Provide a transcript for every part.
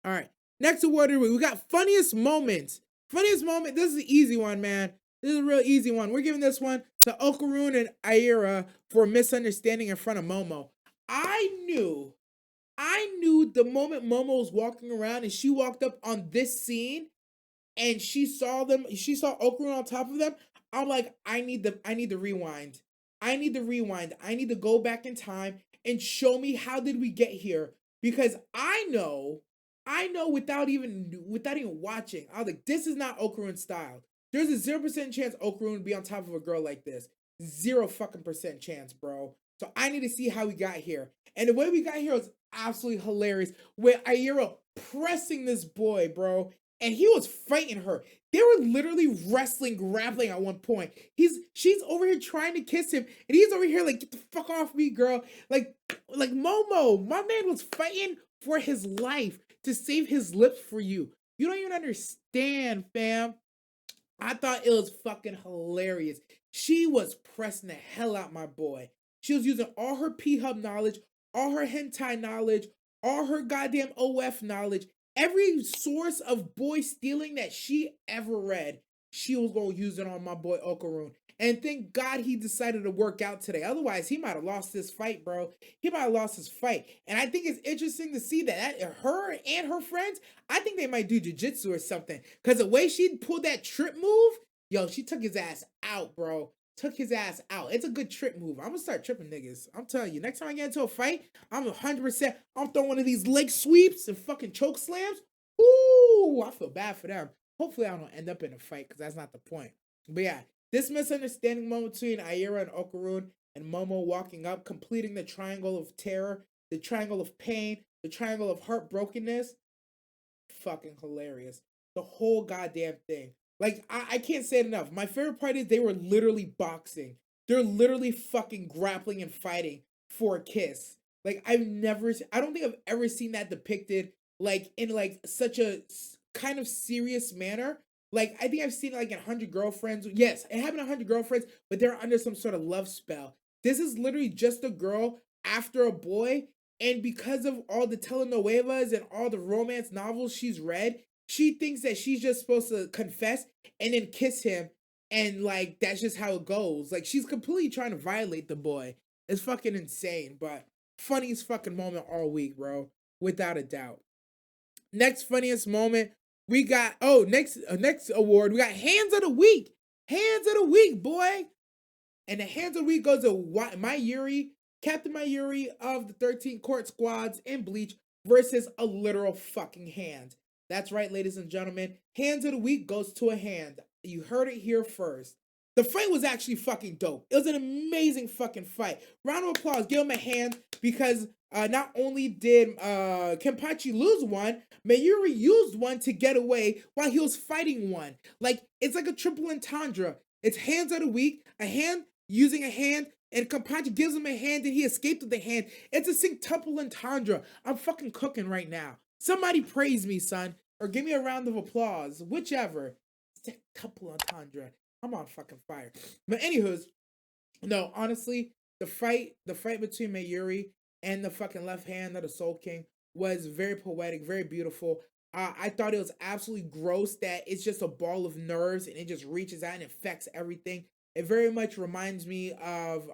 All right. Next award of the week, we got funniest moments. Funniest moment. This is an easy one, man. This is a real easy one. We're giving this one to Okarun and Aira for misunderstanding in front of Momo. I knew, I knew the moment Momo was walking around and she walked up on this scene and she saw Okarun on top of them. I'm like, I need to rewind. I need to rewind. I need to go back in time and show me how did we get here? Because I know without even watching, I was like, this is not Okarun style. There's a 0% chance Okarun would be on top of a girl like this. Zero fucking percent chance, bro. So I need to see how we got here. And the way we got here was absolutely hilarious. With Aira pressing this boy, bro, and he was fighting her. They were literally wrestling, grappling at one point. She's over here trying to kiss him, and he's over here like, get the fuck off me, girl. Like Momo, my man was fighting for his life to save his lips for you. You don't even understand, fam. I thought it was fucking hilarious. She was pressing the hell out my boy. She was using all her P Hub knowledge, all her hentai knowledge, all her goddamn OF knowledge, every source of boy stealing that she ever read. She was gonna use it on my boy Okarun. And thank God he decided to work out today. Otherwise, he might have lost this fight, bro. He might have lost his fight. And I think it's interesting to see that her and her friends, I think they might do jujitsu or something. Because the way she pulled that trip move, yo, she took his ass out, bro. Took his ass out. It's a good trip move. I'm gonna start tripping niggas. I'm telling you, next time I get into a fight, I'm 100%. I'm throwing one of these leg sweeps and fucking choke slams. Ooh, I feel bad for them. Hopefully, I don't end up in a fight because that's not the point. But yeah, this misunderstanding moment between Aira and Okarun and Momo walking up, completing the triangle of terror, the triangle of pain, the triangle of heartbrokenness, fucking hilarious. The whole goddamn thing. Like, I can't say it enough. My favorite part is they were literally boxing. They're literally fucking grappling and fighting for a kiss. Like, I don't think I've ever seen that depicted, like, in, like, such a kind of serious manner. Like, I think I've seen it, like, in 100 Girlfriends. Yes, it happened in 100 Girlfriends, but they're under some sort of love spell. This is literally just a girl after a boy, and because of all the telenovelas and all the romance novels she's read, she thinks that she's just supposed to confess and then kiss him. And like, that's just how it goes. Like, she's completely trying to violate the boy. It's fucking insane, but funniest fucking moment all week, bro. Without a doubt. Next funniest moment, we got, next award, we got Hands of the Week. Hands of the Week, boy. And the Hands of the Week goes to Mayuri, Captain Mayuri of the 13 Court Squads in Bleach versus a literal fucking hand. That's right, ladies and gentlemen. Hands of the Week goes to a hand. You heard it here first. The fight was actually fucking dope. It was an amazing fucking fight. Round of applause. Give him a hand because not only did Kenpachi lose one, Mayuri used one to get away while he was fighting one. Like, it's like a triple entendre. It's Hands of the Week, a hand using a hand, and Kenpachi gives him a hand and he escaped with the hand. It's a singtuple entendre. I'm fucking cooking right now. Somebody praise me, son, or give me a round of applause, whichever. Singtuple entendre. I'm on fucking fire. But anywho's, no, honestly, the fight between Mayuri and the fucking left hand of the Soul King was very poetic, very beautiful. I thought it was absolutely gross that it's just a ball of nerves and it just reaches out and affects everything. It very much reminds me of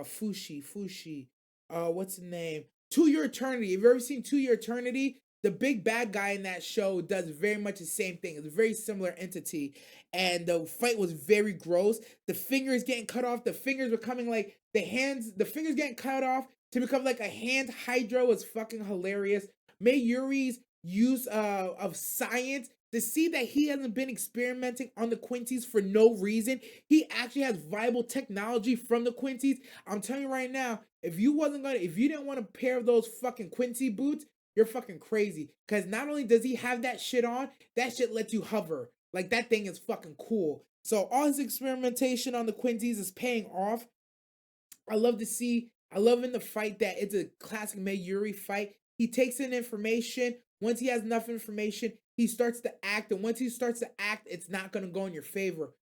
Fushi. What's the name? To Your Eternity. Have you ever seen To Your Eternity? The big bad guy in that show does very much the same thing. It's a very similar entity. And the fight was very gross. The fingers getting cut off, the fingers becoming like the fingers getting cut off to become like a hand hydra was fucking hilarious. Mayuri's use of science to see that he hasn't been experimenting on the Quincies for no reason. He actually has viable technology from the Quincies. I'm telling you right now, if you didn't want a pair of those fucking Quincy boots, you're fucking crazy. Cause not only does he have that shit on, that shit lets you hover. Like, that thing is fucking cool. So all his experimentation on the Quincies is paying off. I love in the fight that it's a classic Mayuri fight. He takes in information. Once he has enough information, he starts to act. And once he starts to act, it's not going to go in your favor.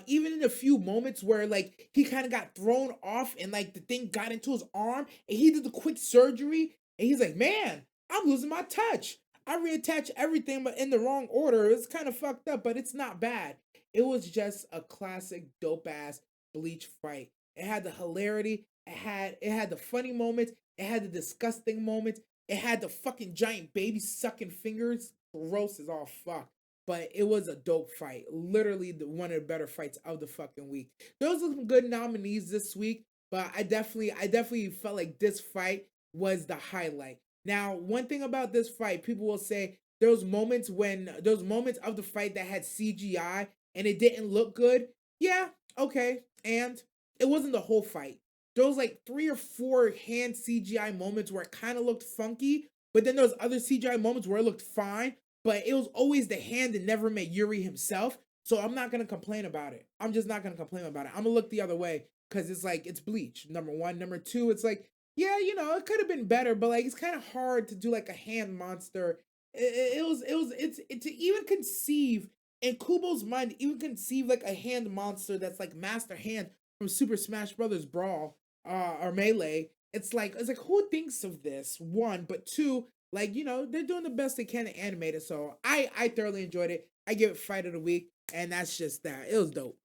Even in a few moments where like he kind of got thrown off and like the thing got into his arm and he did the quick surgery and he's like, man, I'm losing my touch. I reattached everything, but in the wrong order. It's kind of fucked up, but it's not bad. It was just a classic dope ass Bleach fight. It had the hilarity. It had the funny moments. It had the disgusting moments. It had the fucking giant baby sucking fingers. Gross as all fuck. But it was a dope fight. Literally one of the better fights of the fucking week. Those are some good nominees this week, but I definitely felt like this fight was the highlight. Now, one thing about this fight, people will say those moments of the fight that had CGI and it didn't look good. Yeah, okay. And it wasn't the whole fight. There was like 3 or 4 hand CGI moments where it kind of looked funky, but then there was other CGI moments where it looked fine, but it was always the hand that never met Yuri himself. So I'm not gonna complain about it. I'm just not gonna complain about it. I'm gonna look the other way because it's like it's Bleach. Number one, number two, it's like yeah, it could have been better, but like it's kind of hard to do like a hand monster. It's to even conceive in Kubo's mind, even conceive like a hand monster that's like Master Hand from Super Smash Brothers Brawl or Melee. It's like who thinks of this? One, but two, like they're doing the best they can to animate it. So I thoroughly enjoyed it. I give it fight of the week, and that's just that. It was dope.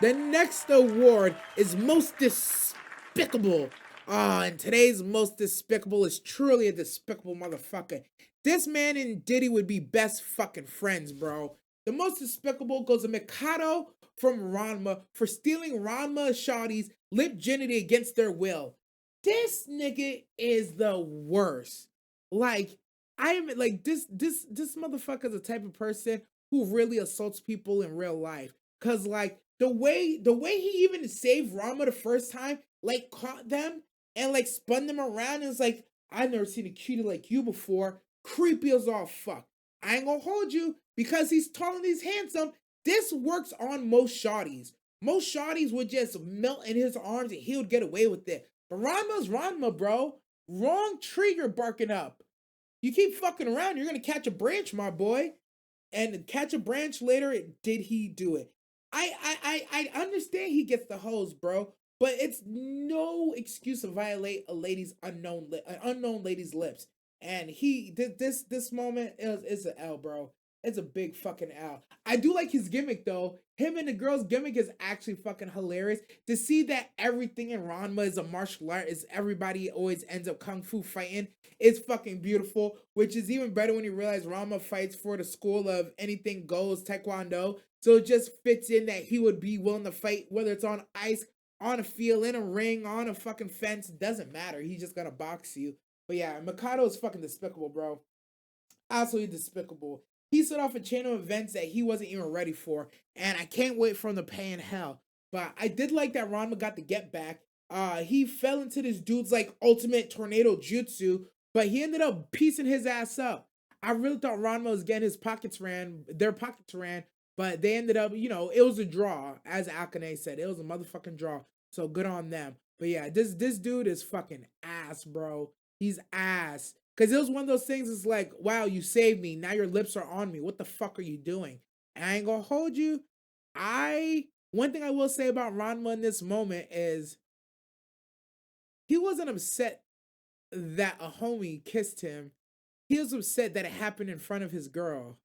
The next award is most despicable. And today's most despicable is truly a despicable motherfucker. This man and Diddy would be best fucking friends, bro. The most despicable goes to Mikado from Ranma for stealing Ranma Shawty's lip virginity against their will. This nigga is the worst. Like, I am like this motherfucker is the type of person who really assaults people in real life. Cause like the way he even saved Rama the first time, like caught them and like spun them around, and it's like I've never seen a cutie like you before. Creepy as all fuck. I ain't gonna hold you because he's tall and he's handsome. This works on most shawties. Most shawties would just melt in his arms and he would get away with it. But Ranma's Ranma, bro. Wrong tree you're barking up. You keep fucking around, you're gonna catch a branch, my boy. And catch a branch later. Did he do it? I understand he gets the hose, bro, but it's no excuse to violate a lady's an unknown lady's lips. And he did this moment is an L, bro. It's a big fucking L. I do like his gimmick though. Him and the girl's gimmick is actually fucking hilarious. To see that everything in Ranma is a martial art, is everybody always ends up kung fu fighting, is fucking beautiful. Which is even better when you realize Ranma fights for the school of anything goes taekwondo. So it just fits in that he would be willing to fight, whether it's on ice, on a field, in a ring, on a fucking fence. Doesn't matter. He's just gonna box you. But yeah, Mikado is fucking despicable, bro. Absolutely despicable. He set off a chain of events that he wasn't even ready for, and I can't wait for him to pay in hell. But I did like that Ranma got the get back. He fell into this dude's like ultimate tornado jutsu, but he ended up piecing his ass up. I really thought Ranma was getting their pockets ran, but they ended up, it was a draw, as Akane said. It was a motherfucking draw. So good on them. But yeah, this dude is fucking ass, bro. He's ass. Cause it was one of those things. It's like, wow, you saved me. Now your lips are on me. What the fuck are you doing? And I ain't gonna hold you. One thing I will say about Ranma in this moment is he wasn't upset that a homie kissed him. He was upset that it happened in front of his girl.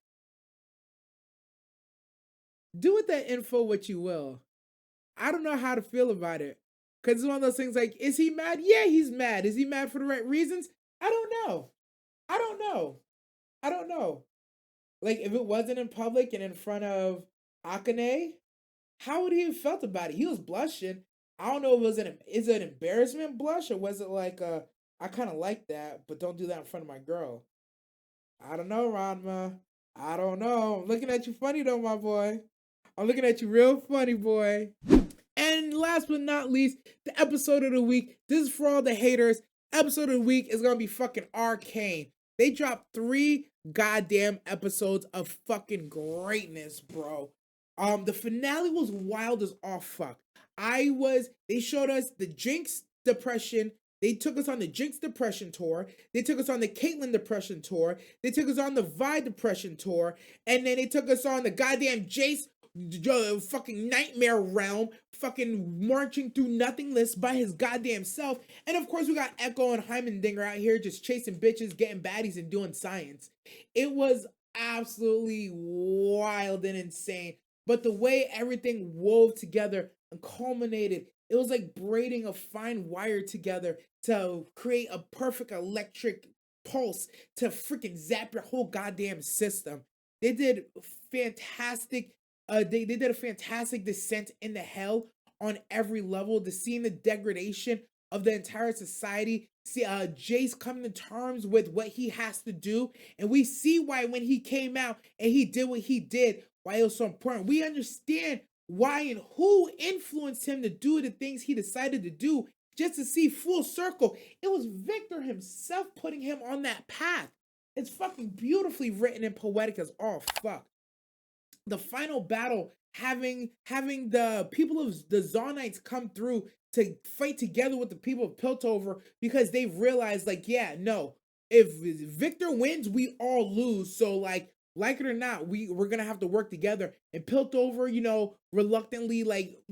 Do with that info what you will. I don't know how to feel about it. Cause it's one of those things like, is he mad? Yeah, he's mad. Is he mad for the right reasons? I don't know. I don't know. I don't know. Like if it wasn't in public and in front of Akane, how would he have felt about it? He was blushing. I don't know if is it an embarrassment blush or was it like I kind of like that, but don't do that in front of my girl. I don't know, Ranma. I don't know. I'm looking at you funny though, my boy. I'm looking at you real funny, boy. And last but not least, the episode of the week. This is for all the haters. Episode of the week is gonna be fucking Arcane. They dropped 3 goddamn episodes of fucking greatness, bro. The finale was wild as all fuck. They showed us the Jinx depression. They took us on the Jinx depression tour. They took us on the Caitlyn depression tour. They took us on the Vi depression tour. And then they took us on the goddamn Jace fucking nightmare realm, fucking marching through nothingness by his goddamn self. And of course, we got Echo and Heimendinger out here just chasing bitches, getting baddies, and doing science. It was absolutely wild and insane. But the way everything wove together and culminated, it was like braiding a fine wire together to create a perfect electric pulse to freaking zap your whole goddamn system. They did fantastic. They did a fantastic descent into hell on every level. To seeing the degradation of the entire society. See, Jace coming to terms with what he has to do, and we see why when he came out and he did what he did, why it was so important. We understand why and who influenced him to do the things he decided to do. Just to see full circle, it was Victor himself putting him on that path. It's fucking beautifully written and poetic as all fuck. The final battle, having the people of the Zonites come through to fight together with the people of Piltover because they've realized, like, yeah, no, if Victor wins, we all lose. So like it or not, we're gonna have to work together. And Piltover, reluctantly, like,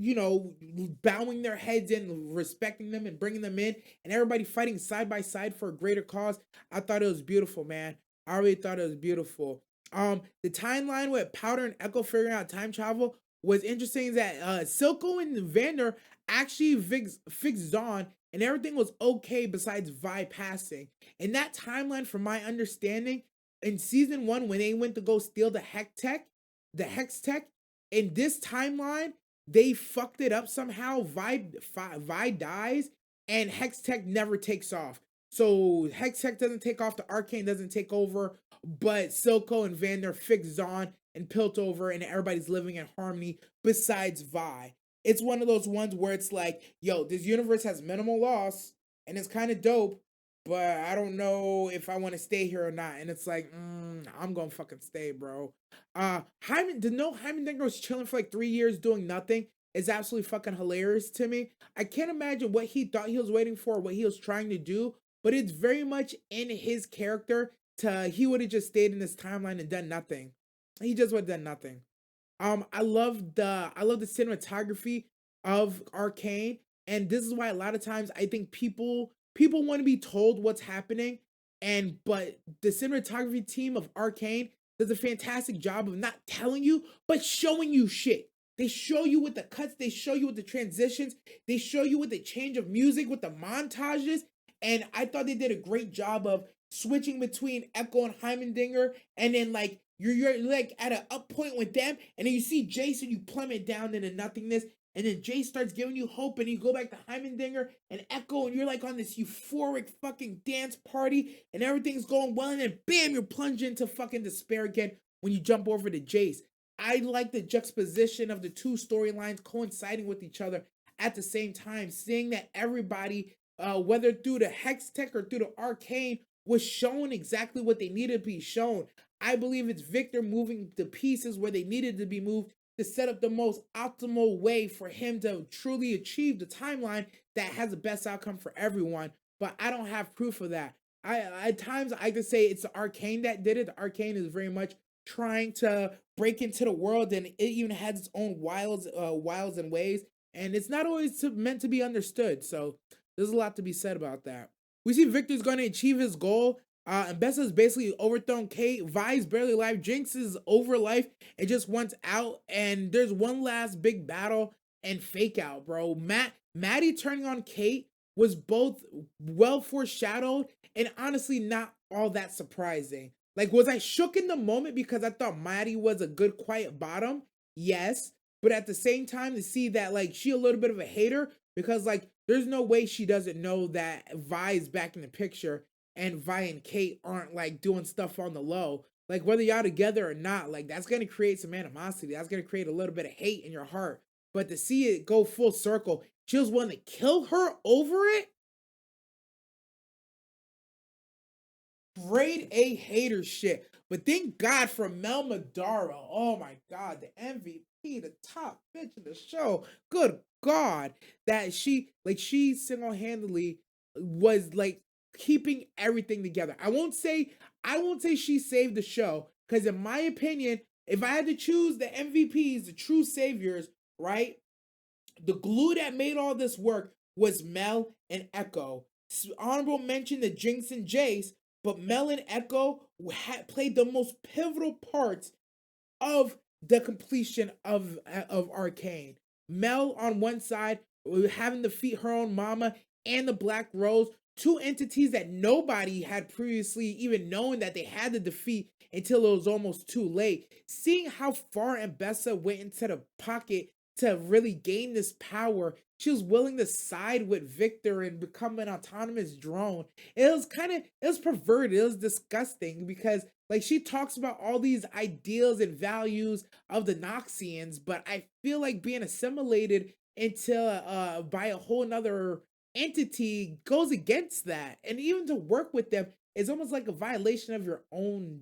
bowing their heads in, respecting them and bringing them in, and everybody fighting side by side for a greater cause. I thought it was beautiful, man. I really thought it was beautiful. The timeline with Powder and Echo figuring out time travel was interesting. That Silco and Vander actually fixed Dawn, and everything was okay besides Vi passing. In that timeline, from my understanding, in season 1, when they went to go steal the Hex Tech, in this timeline, they fucked it up somehow. Vi dies, and Hex Tech never takes off. So Hex Tech doesn't take off, the Arcane doesn't take over, but Silco and Vander fix Zon and Piltover, and everybody's living in harmony besides Vi. It's one of those ones where it's like, yo, this universe has minimal loss, and it's kind of dope, but I don't know if I want to stay here or not. And it's like, I'm gonna fucking stay, bro. To know Heimendinger was chilling for like 3 years doing nothing is absolutely fucking hilarious to me. I can't imagine what he thought he was waiting for, what he was trying to do, but it's very much in his character to he would have just stayed in this timeline and done nothing. He just would have done nothing. I love the cinematography of Arcane, and this is why a lot of times I think people want to be told what's happening, and but the cinematography team of Arcane does a fantastic job of not telling you but showing you shit. They show you with the cuts, they show you with the transitions, they show you with the change of music, with the montages, and I thought they did a great job of switching between Echo and Heimendinger, and then like you're like at an up point with them, and then you see Jason, you plummet down into nothingness, and then Jay starts giving you hope, and you go back to Heimendinger and Echo, and you're like on this euphoric fucking dance party, and everything's going well, and then bam, you're plunged into fucking despair again when you jump over to Jace. I like the juxtaposition of the two storylines coinciding with each other at the same time, seeing that everybody, whether through the Hex Tech or through the Arcane, was shown exactly what they needed to be shown. I believe it's Victor moving the pieces where they needed to be moved to set up the most optimal way for him to truly achieve the timeline that has the best outcome for everyone. But I don't have proof of that. I at times I could say it's the Arcane that did it. The Arcane is very much trying to break into the world, and it even has its own wilds and ways, and it's not always meant to be understood. So there's a lot to be said about that. We see Victor's going to achieve his goal. And Bessa's basically overthrown Kate. Vi's barely alive. Jinx is over life and just wants out. And there's one last big battle and fake out, bro. Maddie turning on Kate was both well foreshadowed and honestly not all that surprising. Like, was I shook in the moment because I thought Maddie was a good quiet bottom? Yes. But at the same time, to see that like she a little bit of a hater, because like there's no way she doesn't know that Vi is back in the picture and Vi and Kate aren't like doing stuff on the low. Like whether y'all together or not, like that's gonna create some animosity. That's gonna create a little bit of hate in your heart. But to see it go full circle, she was willing to kill her over it. Grade A hater shit. But thank God for Mel Madara. Oh my God, the MVP, the top bitch of the show. Good God, that she single handedly was like keeping everything together. I won't say she saved the show because in my opinion, If I had to choose the MVPs, the true saviors, right? The glue that made all this work was Mel and Echo. Honorable mention to Jinx and Jace, but Mel and Echo had played the most pivotal parts of the completion of Arcane. Mel on one side having to defeat her own mama and the Black Rose, two entities that nobody had previously even known that they had to defeat until it was almost too late. Seeing how far Ambessa went into the pocket to really gain this power, she was willing to side with Victor and become an autonomous drone. It was perverted, it was disgusting because like she talks about all these ideals and values of the Noxians, but I feel like being assimilated into by a whole nother entity goes against that. And even to work with them is almost like a violation of your own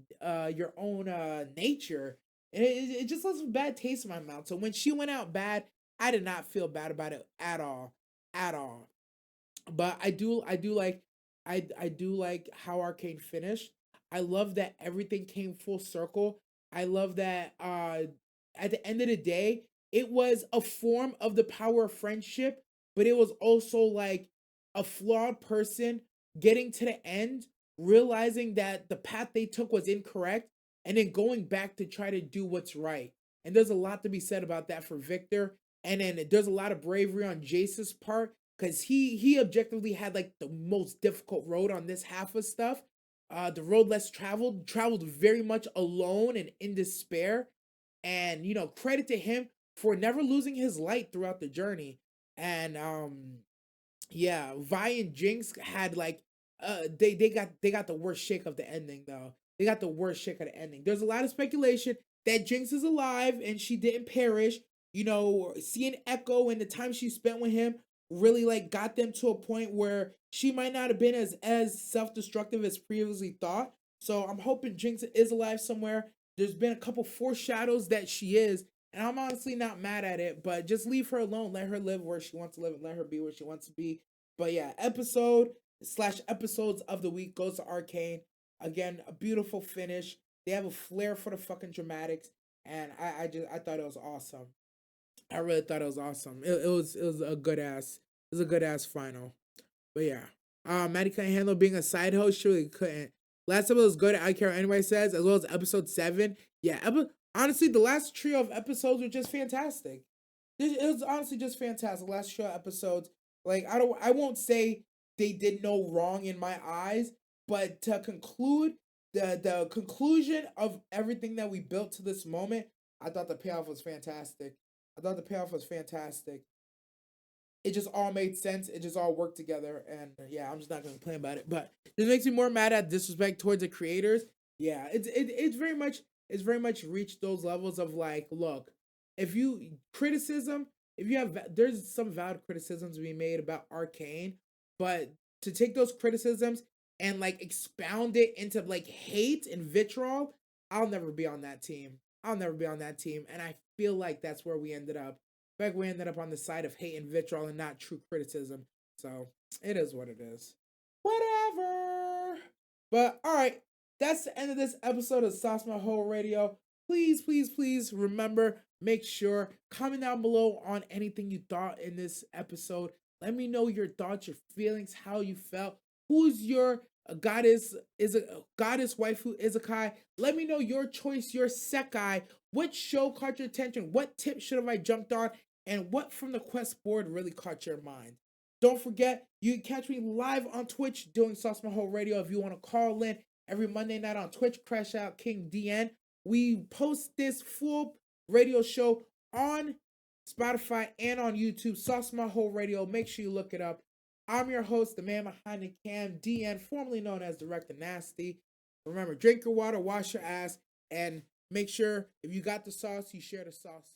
nature. And it just left a bad taste in my mouth. So when she went out bad, I did not feel bad about it at all. At all. But I do like how Arcane finished. I love that everything came full circle. I love that at the end of the day, it was a form of the power of friendship, but it was also like a flawed person getting to the end, realizing that the path they took was incorrect, and then going back to try to do what's right. And there's a lot to be said about that for Victor. And then there's a lot of bravery on Jace's part because he objectively had like the most difficult road on this half of stuff. The road less traveled very much alone and in despair. And you know, credit to him for never losing his light throughout the journey. And yeah, Vi and Jinx had like they got the worst shake of the ending though. They got the worst shake of the ending. There's a lot of speculation that Jinx is alive and she didn't perish. You know, seeing Echo and the time she spent with him really like got them to a point where she might not have been as self-destructive as previously thought. So I'm hoping Jinx is alive somewhere. There's been a couple foreshadows that she is, and I'm honestly not mad at it, but just leave her alone. Let her live where she wants to live and let her be where she wants to be. But yeah, episode slash episodes of the week goes to Arcane. Again, a beautiful finish. They have a flair for the fucking dramatics, and I thought it was awesome. I really thought it was awesome. It was a good ass final. But yeah. Maddie couldn't handle being a side host. She really couldn't. Last episode was good. I care what anybody says, as well as episode 7. Yeah, honestly, the last trio of episodes were just fantastic. It was honestly just fantastic. Last trio of episodes, like I won't say they did no wrong in my eyes, but to conclude the conclusion of everything that we built to this moment, I thought the payoff was fantastic. I thought the payoff was fantastic. It just all made sense. It just all worked together. And yeah, I'm just not gonna complain about it. But it makes me more mad at disrespect towards the creators. Yeah, it's very much reached those levels of like, look, if you criticism, if you have there's some valid criticisms being made about Arcane, but to take those criticisms and like expound it into like hate and vitriol, I'll never be on that team. I'll never be on that team. And I feel like that's where we ended up. In fact, we ended up on the side of hate and vitriol and not true criticism. So it is what it is. Whatever. But all right, that's the end of this episode of Sauce My Whole Radio. Please, please, please remember, make sure, comment down below on anything you thought in this episode. Let me know your thoughts, your feelings, how you felt. Who's your goddess is a goddess waifu isekai? Let me know your choice, your sekai. What show caught your attention? What tip should have I jumped on? And what from the quest board really caught your mind? Don't forget, you can catch me live on Twitch doing Sauce My Whole Radio. If you want to call in every Monday night on Twitch, Crash Out King DN. We post this full radio show on Spotify and on YouTube. Sauce My Whole Radio. Make sure you look it up. I'm your host, the man behind the cam, DN, formerly known as Director Nasty. Remember, drink your water, wash your ass, and make sure if you got the sauce, you share the sauce.